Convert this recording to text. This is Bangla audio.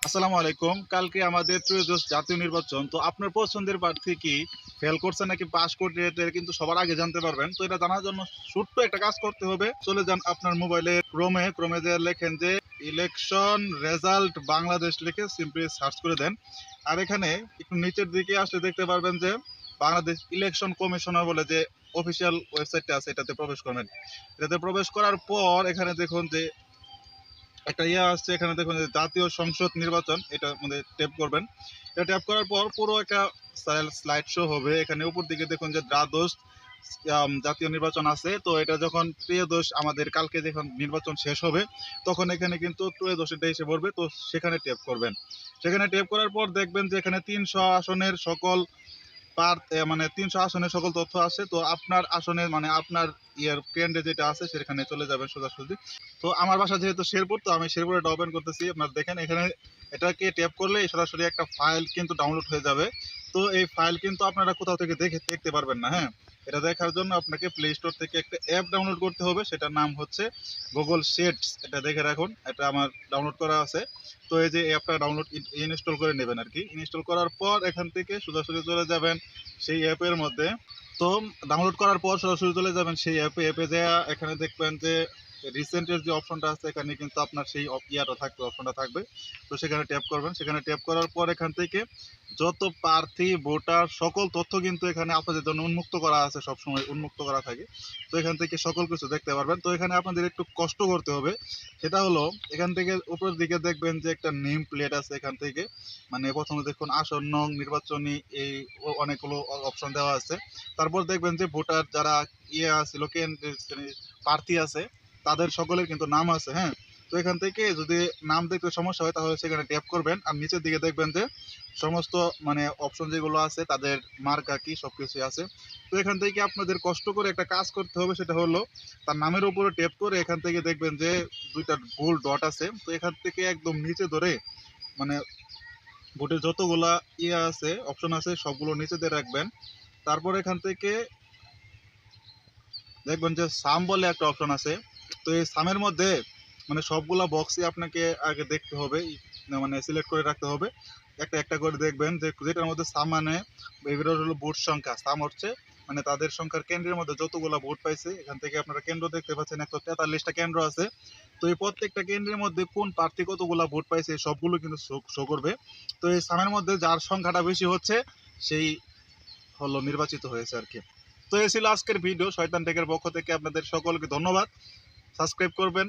আসসালামু আলাইকুম। কালকে আমাদের ত্রয়োদশ জাতীয় নির্বাচন। তো আপনার পছন্দের প্রার্থী কি ফেল করছে নাকি পাস করছে এটা কিন্তু সবার আগে জানতে পারবেন। তো এটা জানার জন্য ছোট্ট একটা কাজ করতে হবে। চলে যান আপনার মোবাইলে ক্রোমে যে লেখেন যে ইলেকশন রেজাল্ট বাংলাদেশ লিখে সিম্পলি সার্চ করে দেন। আর এখানে একটু নিচের দিকে আসলে দেখতে পারবেন যে বাংলাদেশ ইলেকশন কমিশনার বলে যে অফিসিয়াল ওয়েবসাইটটা আছে এটাতে প্রবেশ করবেন। এটাতে প্রবেশ করার পর এখানে দেখুন যে একটা ইয়ে আসছে, এখানে দেখুন যে জাতীয় সংসদ নির্বাচন, এটার মধ্যে ট্যাপ করবেন। এটা ট্যাপ করার পর পুরো একটা স্লাইড শো হবে। এখানে উপর দিকে দেখুন যে দ্বাদশ জাতীয় নির্বাচন আছে। তো এটা যখন ত্রয়োদশ আমাদের কালকে যখন নির্বাচন শেষ হবে তখন এখানে কিন্তু ত্রয়োদশটা এসে পড়বে। তো সেখানে ট্যাপ করবেন। সেখানে ট্যাপ করার পর দেখবেন যে এখানে 300 আসনের সকল মানে 300 আসনের সকল তথ্য আছে। তো আপনার আসনের মানে আপনার ইয়ার কেন্দ্রে যেটা আছে সেখানে চলে যাবেন সোজাসুজি। তো আমার বাসা যেহেতু শেরপুর, তো আমি শেরপুরে এটা ওপেন করতেছি। আপনার দেখেন এখানে এটাকে ট্যাপ করলে সরাসরি একটা ফাইল কিন্তু ডাউনলোড হয়ে যাবে। তো এই ফাইল কিন্তু আপনারা কোথাও থেকে দেখতে পারবেন না। হ্যাঁ, এটা দেখার জন্য আপনাকে প্লে স্টোর থেকে একটা অ্যাপ ডাউনলোড করতে হবে। সেটার নাম হচ্ছে গুগল শেডস। এটা দেখে রাখুন, এটা আমার ডাউনলোড করা আছে। তো এই যে অ্যাপটা ডাউনলোড ইনস্টল করে নেবেন আর কি। ইনস্টল করার পর এখান থেকে সোজাসুজি চলে যাবেন সেই অ্যাপের মধ্যে। তো ডাউনলোড করার পর সরাসরি চলে যাবেন সেই অ্যাপে যাওয়া এখানে দেখবেন যে রিসেন্টের যে অপশনটা আছে এখানে কিন্তু আপনার সেই ইয়াটা থাকবে, অপশনটা থাকবে। তো সেখানে ট্যাপ করবেন। সেখানে ট্যাপ করার পর এখান থেকে যত প্রার্থী ভোটার সকল তথ্য কিন্তু এখানে আপনাদের জন্য উন্মুক্ত করা আছে, সবসময় উন্মুক্ত করা থাকে। তো এখান থেকে সকল কিছু দেখতে পারবেন। তো এখানে আপনাদের একটু কষ্ট করতে হবে। সেটা হলো এখান থেকে উপরের দিকে দেখবেন যে একটা নেম প্লেট আছে। এখান থেকে মানে প্রথমে দেখুন আসন্ন নির্বাচনী এই অনেকগুলো অপশন দেওয়া আছে। তারপর দেখবেন যে ভোটার যারা ইয়ে আছে প্রার্থী আছে তাদের সকলের কিন্তু নাম আছে। হ্যাঁ, তো এখান থেকে যদি নাম দেখতে সমস্যা হয় তাহলে সেখানে ট্যাপ করবেন। আর নিচের দিকে দেখবেন যে সমস্ত মানে অপশন যেগুলো আছে তাদের মার্কা কি সবকিছু আছে। তো এখান থেকে আপনাদের কষ্ট করে একটা কাজ করতে হবে। সেটা হলো তার নামের উপরে ট্যাপ করে এখান থেকে দেখবেন যে দুইটা গোল ডট আছে। তো এখান থেকে একদম নিচে ধরে মানে ভোটের যতগুলা ইয়ে আছে অপশন আছে সবগুলো নিচে দিয়ে রাখবেন। তারপর এখান থেকে দেখবেন যে সাম বলে একটা অপশন আছে। তো এই সামের মধ্যে মানে সবগুলা বক্সই আপনাকে আগে দেখতে হবে, মানে সিলেক্ট করে রাখতে হবে। একটা একটা করে দেখবেন যে যেটার মধ্যে সাম মানে এগুলো হলো ভোট সংখ্যা। সাম হচ্ছে মানে তাদের সংখ্যার কেন্দ্রের মধ্যে যতগুলা ভোট পাইছে। এখান থেকে আপনারা কেন্দ্র দেখতে পাচ্ছেন 143টা কেন্দ্র আছে। তো এই প্রত্যেকটা কেন্দ্রের মধ্যে কোন প্রার্থী কতগুলা ভোট পাইছে সবগুলো কিন্তু শো করবে। তো এই সামের মধ্যে যার সংখ্যাটা বেশি হচ্ছে সেই হলো নির্বাচিত হয়েছে আর কি। তো এই ছিল আজকের ভিডিও। শয়তান টেকের পক্ষ থেকে আপনাদের সকলকে ধন্যবাদ। সাবস্ক্রাইব করবেন।